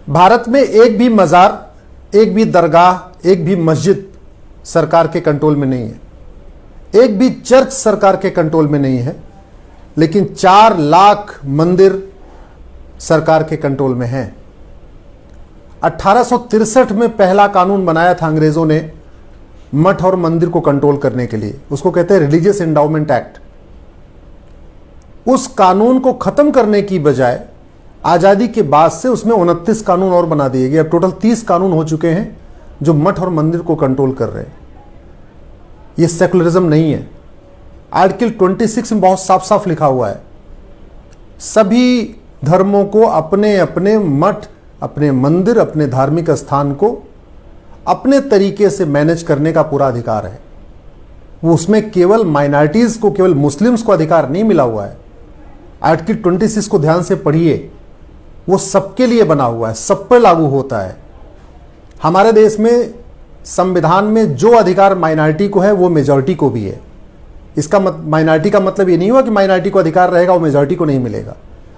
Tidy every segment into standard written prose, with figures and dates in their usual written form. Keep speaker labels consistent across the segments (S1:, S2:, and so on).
S1: भारत में एक भी मज़ार, एक भी दरगाह, एक भी मस्जिद सरकार के कंट्रोल में नहीं है, एक भी चर्च सरकार के कंट्रोल में नहीं है, लेकिन 4 लाख मंदिर सरकार के कंट्रोल में हैं। 1863 में पहला कानून बनाया था अंग्रेजों ने मठ और मंदिर को कंट्रोल करने के लिए, उसको कहते हैं रिलीजियस एंडाउमेंट एक्ट। उस कानून को खत्म करने की बजाय आजादी के बाद से उसमें 29 कानून और बना दिए गए। अब टोटल 30 कानून हो चुके हैं जो मठ और मंदिर को कंट्रोल कर रहे हैं। यह सेकुलरिज्म नहीं है। आर्टिकल 26 में बहुत साफ साफ लिखा हुआ है, सभी धर्मों को अपने अपने मठ, अपने मंदिर, अपने धार्मिक स्थान को अपने तरीके से मैनेज करने का पूरा अधिकार है। वो उसमें केवल माइनॉरिटीज को, केवल मुस्लिम्स को अधिकार नहीं मिला हुआ है। आर्टिकल 26 को ध्यान से पढ़िए, वो सबके लिए बना हुआ है, सब पर लागू होता है। हमारे देश में संविधान में जो अधिकार माइनॉरिटी को है वो मेजॉरिटी को भी है। इसका माइनॉरिटी का मतलब ये नहीं हुआ कि माइनॉरिटी को अधिकार रहेगा वो मेजॉरिटी को नहीं मिलेगा।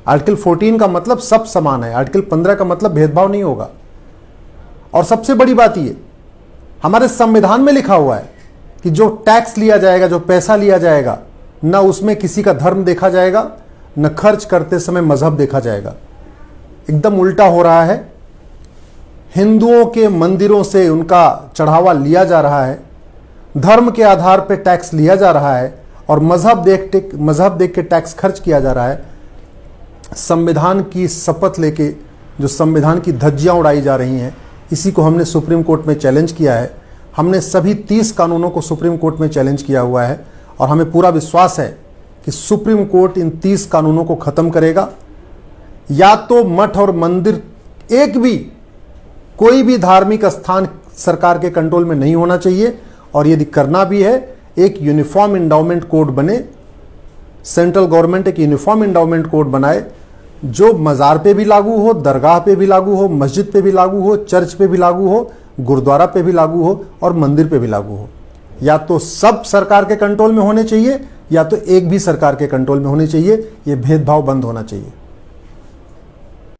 S1: आर्टिकल 14 का मतलब सब समान है, आर्टिकल 15 का मतलब भेदभाव नहीं होगा। और सबसे बड़ी बात ये, हमारे संविधान में लिखा हुआ है कि जो टैक्स लिया जाएगा, जो पैसा लिया जाएगा, न उसमें किसी का धर्म देखा जाएगा, न खर्च करते समय मजहब देखा जाएगा। एकदम उल्टा हो रहा है। हिंदुओं के मंदिरों से उनका चढ़ावा लिया जा रहा है, धर्म के आधार पर टैक्स लिया जा रहा है और मजहब देख के टैक्स खर्च किया जा रहा है। संविधान की शपथ लेके जो संविधान की धज्जियां उड़ाई जा रही हैं, इसी को हमने सुप्रीम कोर्ट में चैलेंज किया है। हमने सभी 30 कानूनों को सुप्रीम कोर्ट में चैलेंज किया हुआ है और हमें पूरा विश्वास है कि सुप्रीम कोर्ट इन 30 कानूनों को खत्म करेगा। या तो मठ और मंदिर, एक भी कोई भी धार्मिक स्थान सरकार के कंट्रोल में नहीं होना चाहिए, और यदि करना भी है एक यूनिफॉर्म एंडाउमेंट कोड बने, सेंट्रल गवर्नमेंट एक यूनिफॉर्म एंडाउमेंट कोड बनाए जो मज़ार पे भी लागू हो, दरगाह पे भी लागू हो, मस्जिद पे भी लागू हो, चर्च पे भी लागू हो, गुरुद्वारा पे भी लागू हो और मंदिर पे भी लागू हो। या तो सब सरकार के कंट्रोल में होने चाहिए या तो एक भी सरकार के कंट्रोल में होने चाहिए। ये भेदभाव बंद होना चाहिए।